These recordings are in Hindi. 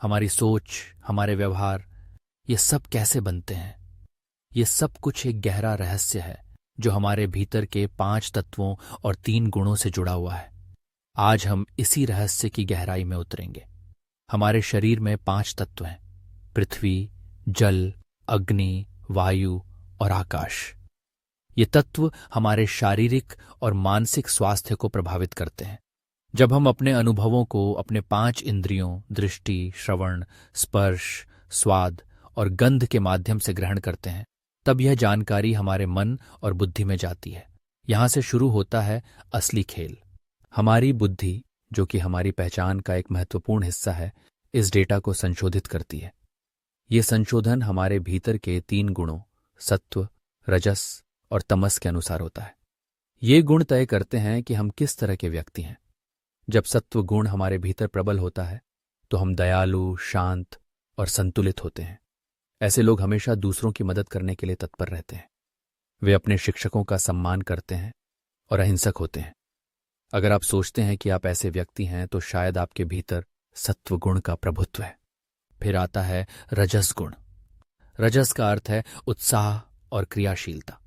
हमारी सोच, हमारे व्यवहार, ये सब कैसे बनते हैं? ये सब कुछ एक गहरा रहस्य है जो हमारे भीतर के 5 तत्वों और 3 गुणों से जुड़ा हुआ है। आज हम इसी रहस्य की गहराई में उतरेंगे। हमारे शरीर में 5 तत्व हैं: पृथ्वी, जल, अग्नि, वायु और आकाश। ये तत्व हमारे शारीरिक और मानसिक स्वास्थ्य को प्रभावित करते हैं। जब हम अपने अनुभवों को अपने 5 इंद्रियों दृष्टि, श्रवण, स्पर्श, स्वाद और गंध के माध्यम से ग्रहण करते हैं, तब यह जानकारी हमारे मन और बुद्धि में जाती है। यहां से शुरू होता है असली खेल। हमारी बुद्धि, जो कि हमारी पहचान का एक महत्वपूर्ण हिस्सा है, इस डेटा को संशोधित करती है। ये संशोधन हमारे भीतर के 3 गुणों सत्व, रजस और तमस के अनुसार होता है। ये गुण तय करते हैं कि हम किस तरह के व्यक्ति हैं। जब सत्व गुण हमारे भीतर प्रबल होता है तो हम दयालु, शांत और संतुलित होते हैं। ऐसे लोग हमेशा दूसरों की मदद करने के लिए तत्पर रहते हैं। वे अपने शिक्षकों का सम्मान करते हैं और अहिंसक होते हैं। अगर आप सोचते हैं कि आप ऐसे व्यक्ति हैं तो शायद आपके भीतर सत्व गुण का प्रभुत्व है। फिर आता है रजस गुण। रजस का अर्थ है उत्साह और क्रियाशीलता।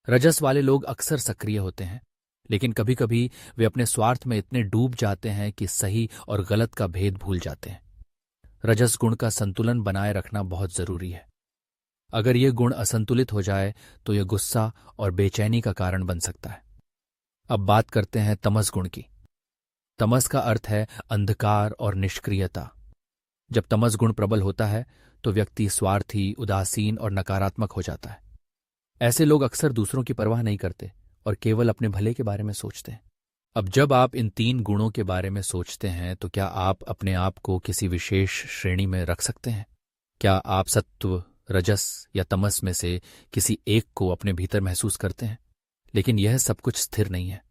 रजस वाले लोग अक्सर सक्रिय होते हैं, लेकिन कभी कभी वे अपने स्वार्थ में इतने डूब जाते हैं कि सही और गलत का भेद भूल जाते हैं। रजस गुण का संतुलन बनाए रखना बहुत जरूरी है। अगर ये गुण असंतुलित हो जाए तो यह गुस्सा और बेचैनी का कारण बन सकता है। अब बात करते हैं तमस गुण की। तमस का अर्थ है अंधकार और निष्क्रियता। जब तमस गुण प्रबल होता है तो व्यक्ति स्वार्थी, उदासीन और नकारात्मक हो जाता है। ऐसे लोग अक्सर दूसरों की परवाह नहीं करते और केवल अपने भले के बारे में सोचते हैं। अब जब आप इन 3 गुणों के बारे में सोचते हैं तो क्या आप अपने आप को किसी विशेष श्रेणी में रख सकते हैं? क्या आप सत्व, रजस या तमस में से किसी एक को अपने भीतर महसूस करते हैं? लेकिन यह सब कुछ स्थिर नहीं है।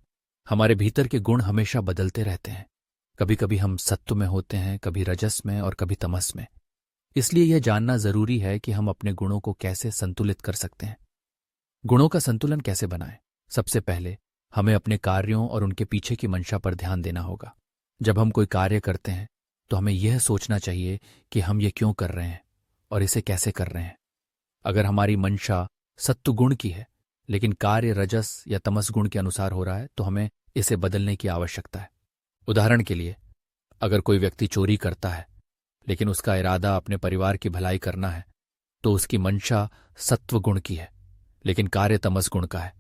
हमारे भीतर के गुण हमेशा बदलते रहते हैं। कभी कभी हम सत्व में होते हैं, कभी रजस में और कभी तमस में। इसलिए यह जानना जरूरी है कि हम अपने गुणों को कैसे संतुलित कर सकते हैं। गुणों का संतुलन कैसे बनाएं? सबसे पहले हमें अपने कार्यों और उनके पीछे की मंशा पर ध्यान देना होगा। जब हम कोई कार्य करते हैं तो हमें यह सोचना चाहिए कि हम ये क्यों कर रहे हैं और इसे कैसे कर रहे हैं। अगर हमारी मंशा सत्व गुण की है लेकिन कार्य रजस या तमस गुण के अनुसार हो रहा है तो हमें इसे बदलने की आवश्यकता है। उदाहरण के लिए, अगर कोई व्यक्ति चोरी करता है लेकिन उसका इरादा अपने परिवार की भलाई करना है तो उसकी मंशा सत्व गुण की है लेकिन कार्य तमस गुण का है।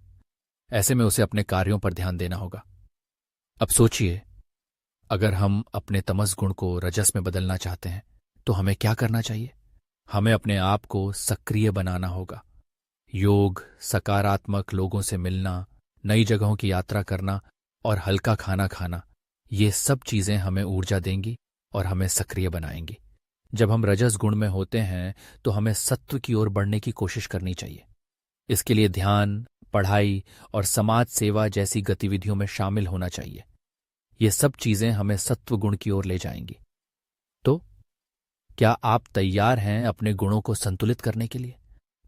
ऐसे में उसे अपने कार्यों पर ध्यान देना होगा। अब सोचिए, अगर हम अपने तमस गुण को रजस में बदलना चाहते हैं तो हमें क्या करना चाहिए? हमें अपने आप को सक्रिय बनाना होगा। योग, सकारात्मक लोगों से मिलना, नई जगहों की यात्रा करना और हल्का खाना खाना, ये सब चीजें हमें ऊर्जा देंगी और हमें सक्रिय बनाएंगी। जब हम रजस गुण में होते हैं तो हमें सत्व की ओर बढ़ने की कोशिश करनी चाहिए। इसके लिए ध्यान, पढ़ाई और समाज सेवा जैसी गतिविधियों में शामिल होना चाहिए। ये सब चीजें हमें सत्व गुण की ओर ले जाएंगी। तो क्या आप तैयार हैं अपने गुणों को संतुलित करने के लिए?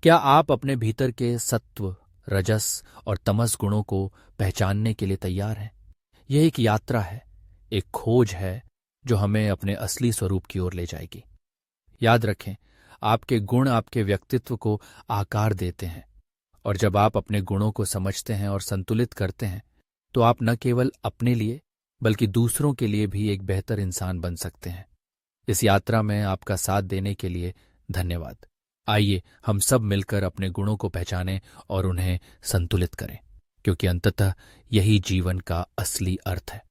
क्या आप अपने भीतर के सत्व, रजस और तमस गुणों को पहचानने के लिए तैयार हैं? यह एक यात्रा है, एक खोज है जो हमें अपने असली स्वरूप की ओर ले जाएगी। याद रखें, आपके गुण आपके व्यक्तित्व को आकार देते हैं और जब आप अपने गुणों को समझते हैं और संतुलित करते हैं तो आप न केवल अपने लिए बल्कि दूसरों के लिए भी एक बेहतर इंसान बन सकते हैं। इस यात्रा में आपका साथ देने के लिए धन्यवाद। आइए हम सब मिलकर अपने गुणों को पहचानें और उन्हें संतुलित करें, क्योंकि अंततः यही जीवन का असली अर्थ है।